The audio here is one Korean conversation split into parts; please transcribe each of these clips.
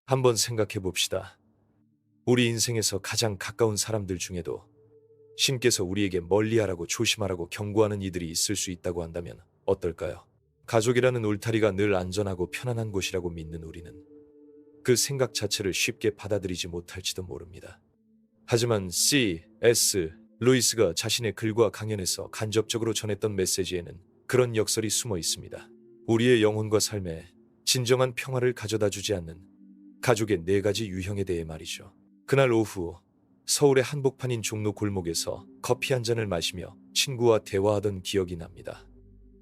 한번 생각해 봅시다. 우리 인생에서 가장 가까운 사람들 중에도 신께서 우리에게 멀리하라고 조심하라고 경고하는 이들이 있을 수 있다고 한다면 어떨까요? 가족이라는 울타리가 늘 안전하고 편안한 곳이라고 믿는 우리는 그 생각 자체를 쉽게 받아들이지 못할지도 모릅니다. 하지만 C.S. 루이스가 자신의 글과 강연에서 간접적으로 전했던 메시지에는 그런 역설이 숨어 있습니다. 우리의 영혼과 삶에 진정한 평화를 가져다 주지 않는 가족의 4가지 유형에 대해 말이죠. 그날 오후 서울의 한복판인 종로 골목에서 커피 한 잔을 마시며 친구와 대화하던 기억이 납니다.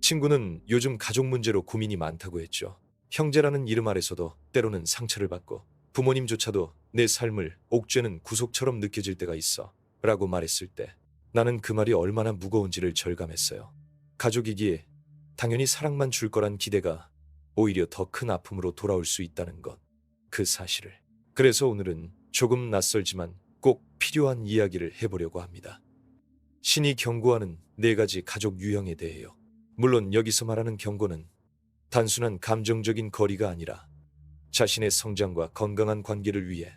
친구는 요즘 가족 문제로 고민이 많다고 했죠. 형제라는 이름 아래서도 때로는 상처를 받고 부모님조차도 내 삶을 옥죄는 구속처럼 느껴질 때가 있어 라고 말했을 때 나는 그 말이 얼마나 무거운지를 절감했어요. 가족이기에 당연히 사랑만 줄 거란 기대가 오히려 더 큰 아픔으로 돌아올 수 있다는 것, 그 사실을. 그래서 오늘은 조금 낯설지만 꼭 필요한 이야기를 해보려고 합니다. 신이 경고하는 4가지 가족 유형에 대해요. 물론 여기서 말하는 경고는 단순한 감정적인 거리가 아니라 자신의 성장과 건강한 관계를 위해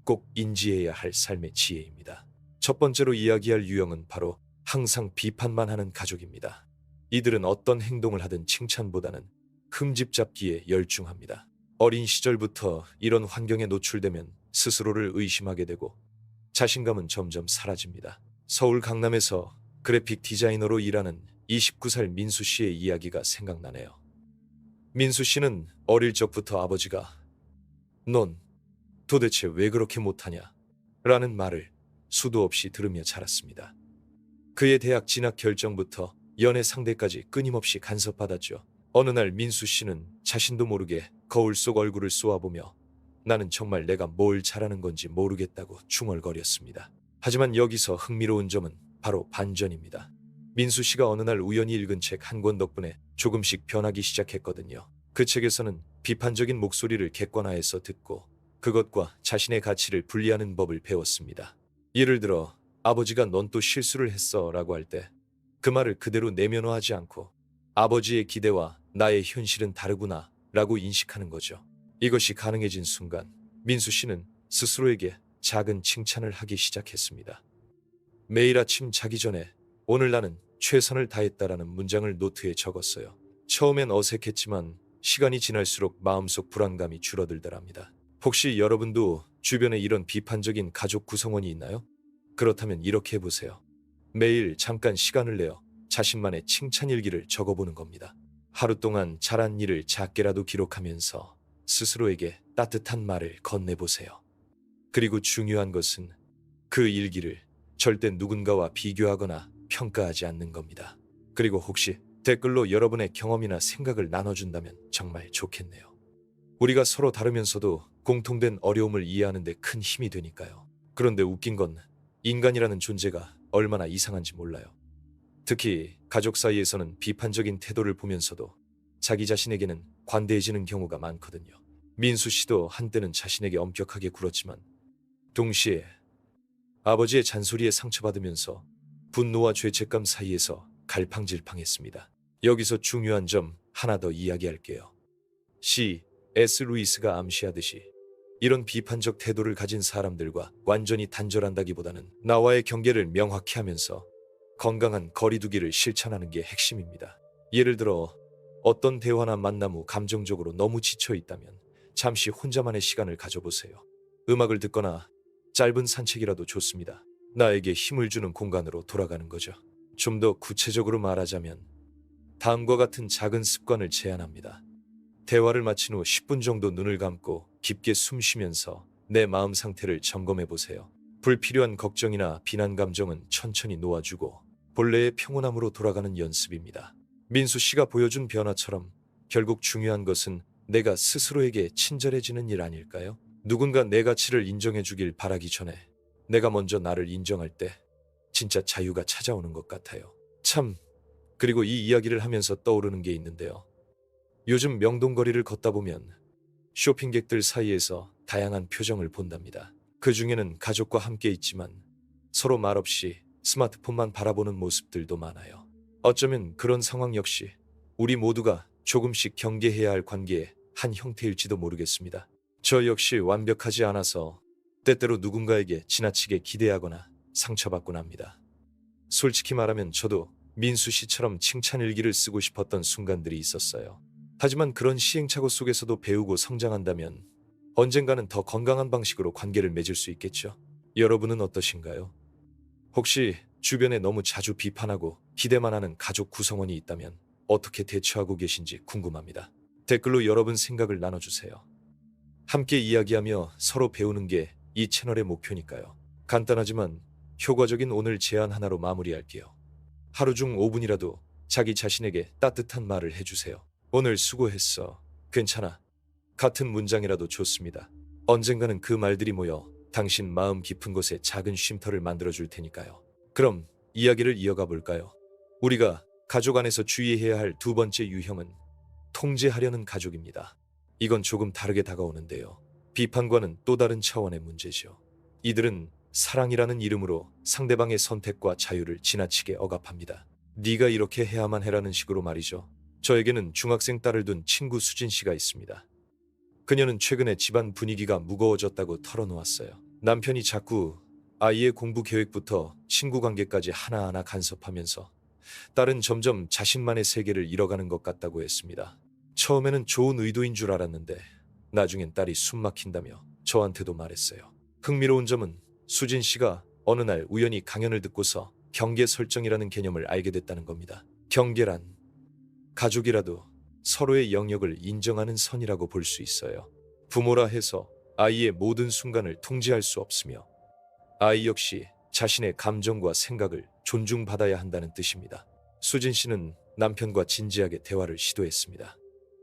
꼭 인지해야 할 삶의 지혜입니다. 첫 번째로 이야기할 유형은 바로 항상 비판만 하는 가족입니다. 이들은 어떤 행동을 하든 칭찬보다는 흠집 잡기에 열중합니다. 어린 시절부터 이런 환경에 노출되면 스스로를 의심하게 되고 자신감은 점점 사라집니다. 서울 강남에서 그래픽 디자이너로 일하는 29살 민수 씨의 이야기가 생각나네요. 민수 씨는 어릴 적부터 아버지가 "넌 도대체 왜 그렇게 못하냐?" 라는 말을 수도 없이 들으며 자랐습니다. 그의 대학 진학 결정부터 연애 상대까지 끊임없이 간섭받았죠. 어느 날 민수 씨는 자신도 모르게 거울 속 얼굴을 쏘아보며 나는 정말 내가 뭘 잘하는 건지 모르겠다고 중얼거렸습니다. 하지만 여기서 흥미로운 점은 바로 반전입니다. 민수 씨가 어느 날 우연히 읽은 책 한 권 덕분에 조금씩 변하기 시작했거든요. 그 책에서는 비판적인 목소리를 객관화해서 듣고 그것과 자신의 가치를 분리하는 법을 배웠습니다. 예를 들어 아버지가 "넌 또 실수를 했어" 라고 할 때 그 말을 그대로 내면화하지 않고 아버지의 기대와 나의 현실은 다르구나 라고 인식하는 거죠. 이것이 가능해진 순간 민수 씨는 스스로에게 작은 칭찬을 하기 시작했습니다. 매일 아침 자기 전에 "오늘 나는 최선을 다했다라는 문장을 노트에 적었어요. 처음엔 어색했지만 시간이 지날수록 마음속 불안감이 줄어들더랍니다. 혹시 여러분도 주변에 이런 비판적인 가족 구성원이 있나요? 그렇다면 이렇게 해보세요. 매일 잠깐 시간을 내어 자신만의 칭찬 일기를 적어보는 겁니다. 하루 동안 잘한 일을 작게라도 기록하면서 스스로에게 따뜻한 말을 건네보세요. 그리고 중요한 것은 그 일기를 절대 누군가와 비교하거나 평가하지 않는 겁니다. 그리고 혹시 댓글로 여러분의 경험이나 생각을 나눠준다면 정말 좋겠네요. 우리가 서로 다르면서도 공통된 어려움을 이해하는 데 큰 힘이 되니까요. 그런데 웃긴 건 인간이라는 존재가 얼마나 이상한지 몰라요. 특히 가족 사이에서는 비판적인 태도를 보면서도 자기 자신에게는 관대해지는 경우가 많거든요. 민수 씨도 한때는 자신에게 엄격하게 굴었지만 동시에 아버지의 잔소리에 상처받으면서 분노와 죄책감 사이에서 갈팡질팡했습니다. 여기서 중요한 점 하나 더 이야기할게요. C.S. 루이스가 암시하듯이 이런 비판적 태도를 가진 사람들과 완전히 단절한다기보다는 나와의 경계를 명확히 하면서 건강한 거리두기를 실천하는 게 핵심입니다. 예를 들어 어떤 대화나 만남 후 감정적으로 너무 지쳐 있다면 잠시 혼자만의 시간을 가져보세요. 음악을 듣거나 짧은 산책이라도 좋습니다. 나에게 힘을 주는 공간으로 돌아가는 거죠. 좀 더 구체적으로 말하자면 다음과 같은 작은 습관을 제안합니다. 대화를 마친 후 10분 정도 눈을 감고 깊게 숨 쉬면서 내 마음 상태를 점검해 보세요. 불필요한 걱정이나 비난 감정은 천천히 놓아주고 본래의 평온함으로 돌아가는 연습입니다. 민수 씨가 보여준 변화처럼 결국 중요한 것은 내가 스스로에게 친절해지는 일 아닐까요? 누군가 내 가치를 인정해 주길 바라기 전에 내가 먼저 나를 인정할 때 진짜 자유가 찾아오는 것 같아요. 참, 그리고 이 이야기를 하면서 떠오르는 게 있는데요. 요즘 명동거리를 걷다 보면 쇼핑객들 사이에서 다양한 표정을 본답니다. 그 중에는 가족과 함께 있지만 서로 말없이 스마트폰만 바라보는 모습들도 많아요. 어쩌면 그런 상황 역시 우리 모두가 조금씩 경계해야 할 관계의 한 형태일지도 모르겠습니다. 저 역시 완벽하지 않아서 때때로 누군가에게 지나치게 기대하거나 상처받곤 합니다. 솔직히 말하면 저도 민수 씨처럼 칭찬 일기를 쓰고 싶었던 순간들이 있었어요. 하지만 그런 시행착오 속에서도 배우고 성장한다면 언젠가는 더 건강한 방식으로 관계를 맺을 수 있겠죠. 여러분은 어떠신가요? 혹시 주변에 너무 자주 비판하고 기대만 하는 가족 구성원이 있다면 어떻게 대처하고 계신지 궁금합니다. 댓글로 여러분 생각을 나눠주세요. 함께 이야기하며 서로 배우는 게 이 채널의 목표니까요. 간단하지만 효과적인 오늘 제안 하나로 마무리할게요. 하루 중 5분이라도 자기 자신에게 따뜻한 말을 해주세요. 오늘 수고했어. 괜찮아. 같은 문장이라도 좋습니다. 언젠가는 그 말들이 모여 당신 마음 깊은 곳에 작은 쉼터를 만들어줄 테니까요. 그럼 이야기를 이어가 볼까요? 우리가 가족 안에서 주의해야 할 두 번째 유형은 통제하려는 가족입니다. 이건 조금 다르게 다가오는데요. 비판과는 또 다른 차원의 문제죠. 이들은 사랑이라는 이름으로 상대방의 선택과 자유를 지나치게 억압합니다. 네가 이렇게 해야만 해라는 식으로 말이죠. 저에게는 중학생 딸을 둔 친구 수진 씨가 있습니다. 그녀는 최근에 집안 분위기가 무거워졌다고 털어놓았어요. 남편이 자꾸 아이의 공부 계획부터 친구 관계까지 하나하나 간섭하면서 딸은 점점 자신만의 세계를 잃어가는 것 같다고 했습니다. 처음에는 좋은 의도인 줄 알았는데 나중엔 딸이 숨 막힌다며 저한테도 말했어요. 흥미로운 점은 수진 씨가 어느 날 우연히 강연을 듣고서 경계 설정이라는 개념을 알게 됐다는 겁니다. 경계란 가족이라도 서로의 영역을 인정하는 선이라고 볼 수 있어요. 부모라 해서 아이의 모든 순간을 통제할 수 없으며 아이 역시 자신의 감정과 생각을 존중받아야 한다는 뜻입니다. 수진 씨는 남편과 진지하게 대화를 시도했습니다.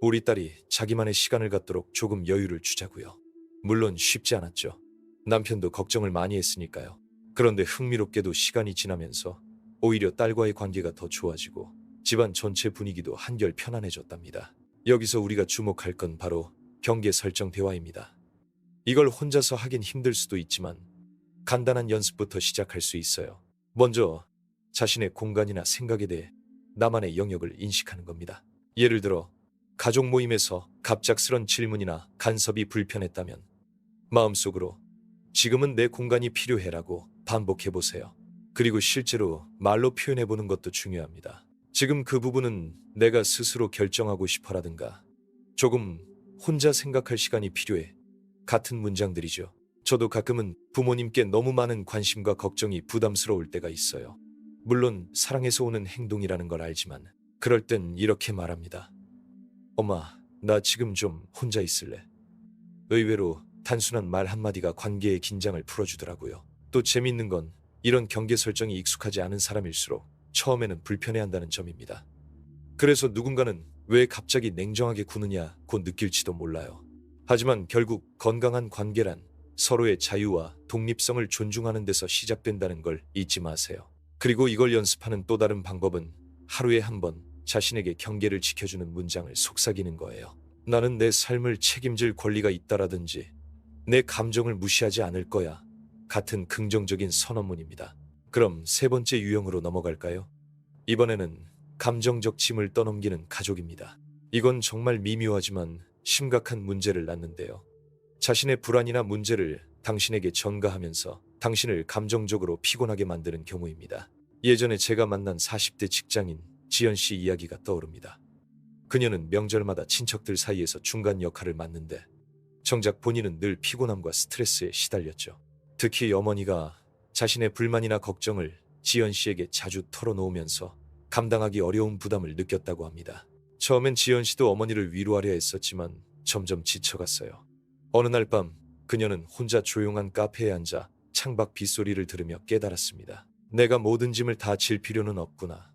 우리 딸이 자기만의 시간을 갖도록 조금 여유를 주자고요. 물론 쉽지 않았죠. 남편도 걱정을 많이 했으니까요. 그런데 흥미롭게도 시간이 지나면서 오히려 딸과의 관계가 더 좋아지고 집안 전체 분위기도 한결 편안해졌답니다. 여기서 우리가 주목할 건 바로 경계 설정 대화입니다. 이걸 혼자서 하긴 힘들 수도 있지만 간단한 연습부터 시작할 수 있어요. 먼저 자신의 공간이나 생각에 대해 나만의 영역을 인식하는 겁니다. 예를 들어 가족 모임에서 갑작스런 질문이나 간섭이 불편했다면 마음속으로 지금은 내 공간이 필요해라고 반복해보세요. 그리고 실제로 말로 표현해보는 것도 중요합니다. 지금 그 부분은 내가 스스로 결정하고 싶어라든가 조금 혼자 생각할 시간이 필요해 같은 문장들이죠. 저도 가끔은 부모님께 너무 많은 관심과 걱정이 부담스러울 때가 있어요. 물론 사랑에서 오는 행동이라는 걸 알지만 그럴 땐 이렇게 말합니다. 엄마, 나 지금 좀 혼자 있을래. 의외로 단순한 말 한마디가 관계의 긴장을 풀어주더라고요. 또 재밌는 건 이런 경계 설정이 익숙하지 않은 사람일수록 처음에는 불편해한다는 점입니다. 그래서 누군가는 왜 갑자기 냉정하게 구느냐 곧 느낄지도 몰라요. 하지만 결국 건강한 관계란 서로의 자유와 독립성을 존중하는 데서 시작된다는 걸 잊지 마세요. 그리고 이걸 연습하는 또 다른 방법은 하루에 한 번 자신에게 경계를 지켜주는 문장을 속삭이는 거예요. 나는 내 삶을 책임질 권리가 있다라든지 내 감정을 무시하지 않을 거야 같은 긍정적인 선언문입니다. 그럼 세 번째 유형으로 넘어갈까요? 이번에는 감정적 짐을 떠넘기는 가족입니다. 이건 정말 미묘하지만 심각한 문제를 낳는데요. 자신의 불안이나 문제를 당신에게 전가하면서 당신을 감정적으로 피곤하게 만드는 경우입니다. 예전에 제가 만난 40대 직장인 지연 씨 이야기가 떠오릅니다. 그녀는 명절마다 친척들 사이에서 중간 역할을 맡는데 정작 본인은 늘 피곤함과 스트레스에 시달렸죠. 특히 어머니가 자신의 불만이나 걱정을 지연 씨에게 자주 털어놓으면서 감당하기 어려운 부담을 느꼈다고 합니다. 처음엔 지연 씨도 어머니를 위로하려 했었지만 점점 지쳐갔어요. 어느 날 밤 그녀는 혼자 조용한 카페에 앉아 창밖 빗소리를 들으며 깨달았습니다. 내가 모든 짐을 다 질 필요는 없구나.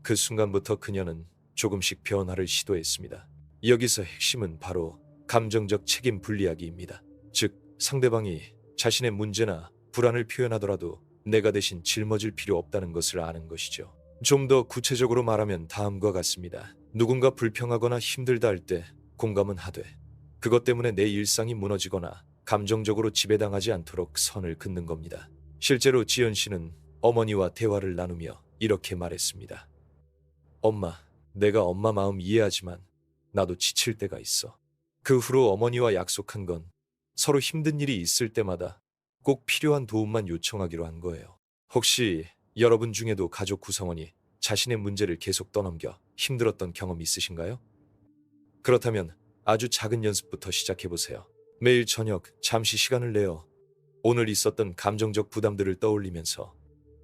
그 순간부터 그녀는 조금씩 변화를 시도했습니다. 여기서 핵심은 바로 감정적 책임 분리하기입니다. 즉 상대방이 자신의 문제나 불안을 표현하더라도 내가 대신 짊어질 필요 없다는 것을 아는 것이죠. 좀 더 구체적으로 말하면 다음과 같습니다. 누군가 불평하거나 힘들다 할 때 공감은 하되 그것 때문에 내 일상이 무너지거나 감정적으로 지배당하지 않도록 선을 긋는 겁니다. 실제로 지연 씨는 어머니와 대화를 나누며 이렇게 말했습니다. 엄마, 내가 엄마 마음 이해하지만 나도 지칠 때가 있어. 그 후로 어머니와 약속한 건 서로 힘든 일이 있을 때마다 꼭 필요한 도움만 요청하기로 한 거예요. 혹시 여러분 중에도 가족 구성원이 자신의 문제를 계속 떠넘겨 힘들었던 경험 있으신가요? 그렇다면 아주 작은 연습부터 시작해 보세요. 매일 저녁 잠시 시간을 내어 오늘 있었던 감정적 부담들을 떠올리면서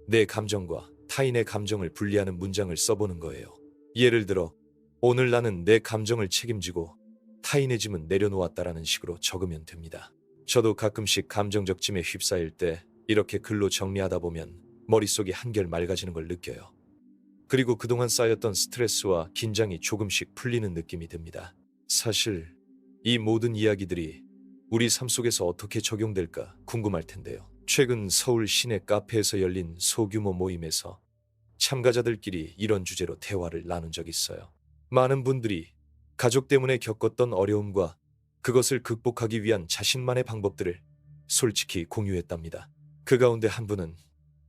내 감정과 타인의 감정을 분리하는 문장을 써보는 거예요. 예를 들어, 오늘 나는 내 감정을 책임지고 타인의 짐은 내려놓았다라는 식으로 적으면 됩니다. 저도 가끔씩 감정적 짐에 휩싸일 때 이렇게 글로 정리하다 보면 머릿속이 한결 맑아지는 걸 느껴요. 그리고 그동안 쌓였던 스트레스와 긴장이 조금씩 풀리는 느낌이 듭니다. 사실 이 모든 이야기들이 우리 삶 속에서 어떻게 적용될까 궁금할 텐데요. 최근 서울 시내 카페에서 열린 소규모 모임에서 참가자들끼리 이런 주제로 대화를 나눈 적이 있어요. 많은 분들이 가족 때문에 겪었던 어려움과 그것을 극복하기 위한 자신만의 방법들을 솔직히 공유했답니다. 그 가운데 한 분은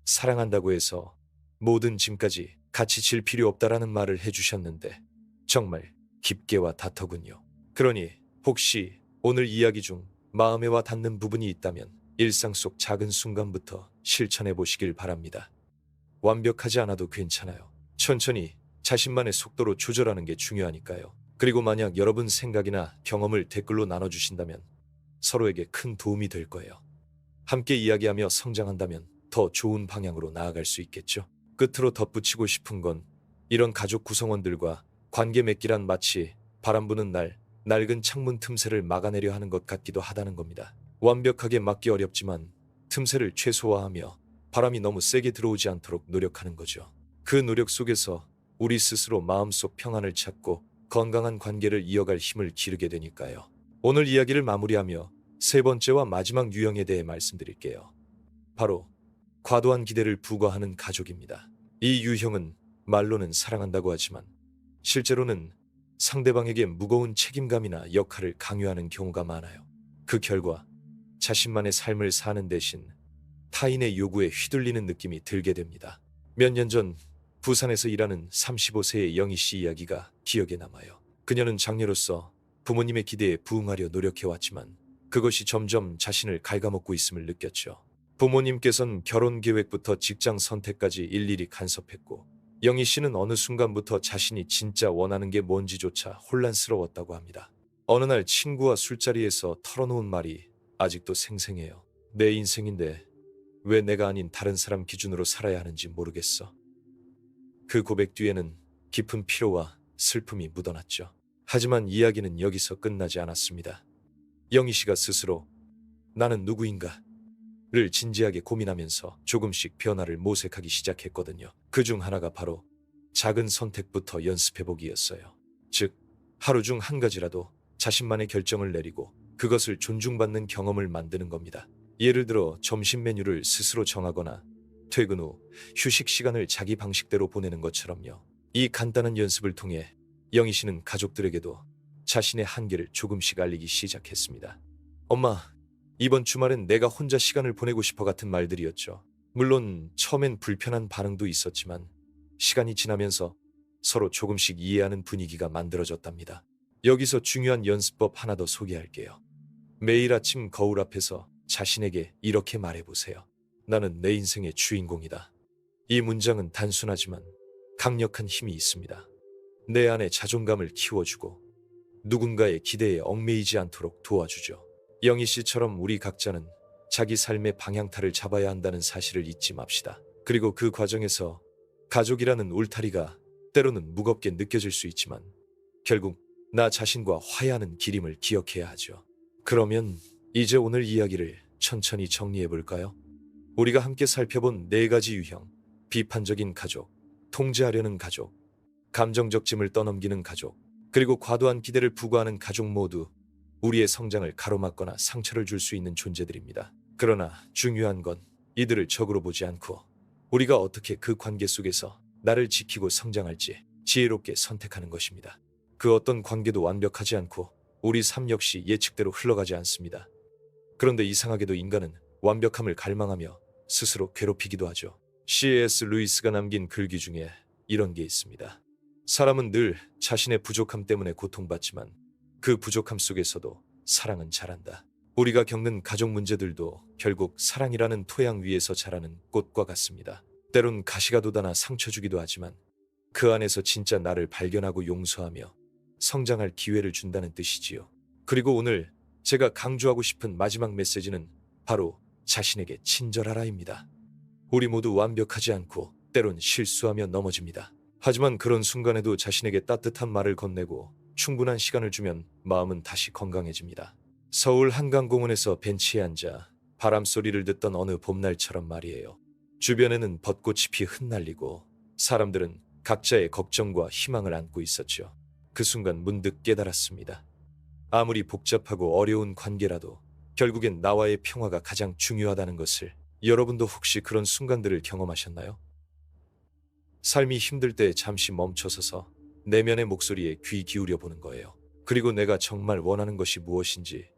사랑한다고 해서 모든 짐까지 같이 질 필요 없다라는 말을 해주셨는데 정말 깊게 와 닿더군요. 그러니 혹시 오늘 이야기 중 마음에 와 닿는 부분이 있다면 일상 속 작은 순간부터 실천해 보시길 바랍니다. 완벽하지 않아도 괜찮아요. 천천히 자신만의 속도로 조절하는 게 중요하니까요. 그리고 만약 여러분 생각이나 경험을 댓글로 나눠주신다면 서로에게 큰 도움이 될 거예요. 함께 이야기하며 성장한다면 더 좋은 방향으로 나아갈 수 있겠죠. 끝으로 덧붙이고 싶은 건 이런 가족 구성원들과 관계 맺기란 마치 바람 부는 날 낡은 창문 틈새를 막아내려 하는 것 같기도 하다는 겁니다. 완벽하게 막기 어렵지만 틈새를 최소화하며 바람이 너무 세게 들어오지 않도록 노력하는 거죠. 그 노력 속에서 우리 스스로 마음속 평안을 찾고 건강한 관계를 이어갈 힘을 기르게 되니까요. 오늘 이야기를 마무리하며 세 번째와 마지막 유형에 대해 말씀드릴게요. 바로 과도한 기대를 부과하는 가족입니다. 이 유형은 말로는 사랑한다고 하지만 실제로는 상대방에게 무거운 책임감이나 역할을 강요하는 경우가 많아요. 그 결과 자신만의 삶을 사는 대신 타인의 요구에 휘둘리는 느낌이 들게 됩니다. 몇 년 전 부산에서 일하는 35세의 영희 씨 이야기가 기억에 남아요. 그녀는 장녀로서 부모님의 기대에 부응하려 노력해왔지만 그것이 점점 자신을 갉아먹고 있음을 느꼈죠. 부모님께서는 결혼 계획부터 직장 선택까지 일일이 간섭했고 영희 씨는 어느 순간부터 자신이 진짜 원하는 게 뭔지조차 혼란스러웠다고 합니다. 어느 날 친구와 술자리에서 털어놓은 말이 아직도 생생해요. 내 인생인데 왜 내가 아닌 다른 사람 기준으로 살아야 하는지 모르겠어. 그 고백 뒤에는 깊은 피로와 슬픔이 묻어났죠. 하지만 이야기는 여기서 끝나지 않았습니다. 영희 씨가 스스로 나는 누구인가? 를 진지하게 고민하면서 조금씩 변화를 모색하기 시작했거든요. 그중 하나가 바로 작은 선택부터 연습해보기였어요. 즉, 하루 중 한 가지라도 자신만의 결정을 내리고 그것을 존중받는 경험을 만드는 겁니다. 예를 들어 점심 메뉴를 스스로 정하거나 퇴근 후 휴식 시간을 자기 방식대로 보내는 것처럼요. 이 간단한 연습을 통해 영희 씨는 가족들에게도 자신의 한계를 조금씩 알리기 시작했습니다. 엄마, 이번 주말엔 내가 혼자 시간을 보내고 싶어 같은 말들이었죠. 물론 처음엔 불편한 반응도 있었지만 시간이 지나면서 서로 조금씩 이해하는 분위기가 만들어졌답니다. 여기서 중요한 연습법 하나 더 소개할게요. 매일 아침 거울 앞에서 자신에게 이렇게 말해보세요. 나는 내 인생의 주인공이다. 이 문장은 단순하지만 강력한 힘이 있습니다. 내 안에 자존감을 키워주고 누군가의 기대에 얽매이지 않도록 도와주죠. 영희 씨처럼 우리 각자는 자기 삶의 방향타를 잡아야 한다는 사실을 잊지 맙시다. 그리고 그 과정에서 가족이라는 울타리가 때로는 무겁게 느껴질 수 있지만 결국 나 자신과 화해하는 길임을 기억해야 하죠. 그러면 이제 오늘 이야기를 천천히 정리해 볼까요? 우리가 함께 살펴본 네 가지 유형, 비판적인 가족, 통제하려는 가족, 감정적 짐을 떠넘기는 가족, 그리고 과도한 기대를 부과하는 가족 모두 우리의 성장을 가로막거나 상처를 줄 수 있는 존재들입니다. 그러나 중요한 건 이들을 적으로 보지 않고 우리가 어떻게 그 관계 속에서 나를 지키고 성장할지 지혜롭게 선택하는 것입니다. 그 어떤 관계도 완벽하지 않고 우리 삶 역시 예측대로 흘러가지 않습니다. 그런데 이상하게도 인간은 완벽함을 갈망하며 스스로 괴롭히기도 하죠. C.S. 루이스가 남긴 글귀 중에 이런 게 있습니다. 사람은 늘 자신의 부족함 때문에 고통받지만 그 부족함 속에서도 사랑은 자란다. 우리가 겪는 가족 문제들도 결국 사랑이라는 토양 위에서 자라는 꽃과 같습니다. 때론 가시가 돋아나 상처 주기도 하지만 그 안에서 진짜 나를 발견하고 용서하며 성장할 기회를 준다는 뜻이지요. 그리고 오늘 제가 강조하고 싶은 마지막 메시지는 바로 자신에게 친절하라입니다. 우리 모두 완벽하지 않고 때론 실수하며 넘어집니다. 하지만 그런 순간에도 자신에게 따뜻한 말을 건네고 충분한 시간을 주면 마음은 다시 건강해집니다. 서울 한강공원에서 벤치에 앉아 바람 소리를 듣던 어느 봄날처럼 말이에요. 주변에는 벚꽃잎이 흩날리고 사람들은 각자의 걱정과 희망을 안고 있었죠. 그 순간 문득 깨달았습니다. 아무리 복잡하고 어려운 관계라도 결국엔 나와의 평화가 가장 중요하다는 것을. 여러분도 혹시 그런 순간들을 경험하셨나요? 삶이 힘들 때 잠시 멈춰서서 내면의 목소리에 귀 기울여 보는 거예요. 그리고 내가 정말 원하는 것이 무엇인지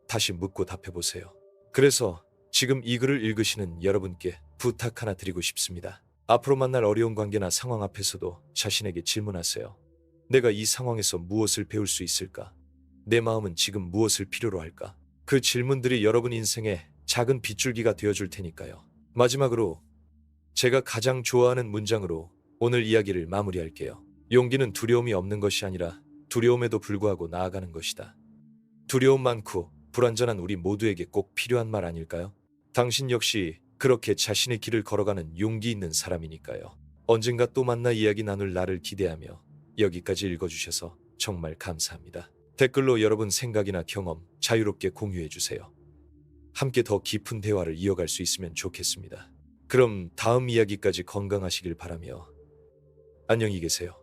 다시 묻고 답해보세요. 그래서 지금 이 글을 읽으시는 여러분께 부탁 하나 드리고 싶습니다. 앞으로 만날 어려운 관계나 상황 앞에서도 자신에게 질문하세요. 내가 이 상황에서 무엇을 배울 수 있을까? 내 마음은 지금 무엇을 필요로 할까? 그 질문들이 여러분 인생의 작은 빗줄기가 되어줄 테니까요. 마지막으로 제가 가장 좋아하는 문장으로 오늘 이야기를 마무리할게요. 용기는 두려움이 없는 것이 아니라 두려움에도 불구하고 나아가는 것이다. 두려움 많고 불완전한 우리 모두에게 꼭 필요한 말 아닐까요? 당신 역시 그렇게 자신의 길을 걸어가는 용기 있는 사람이니까요. 언젠가 또 만나 이야기 나눌 날을 기대하며 여기까지 읽어주셔서 정말 감사합니다. 댓글로 여러분 생각이나 경험 자유롭게 공유해주세요. 함께 더 깊은 대화를 이어갈 수 있으면 좋겠습니다. 그럼 다음 이야기까지 건강하시길 바라며 안녕히 계세요.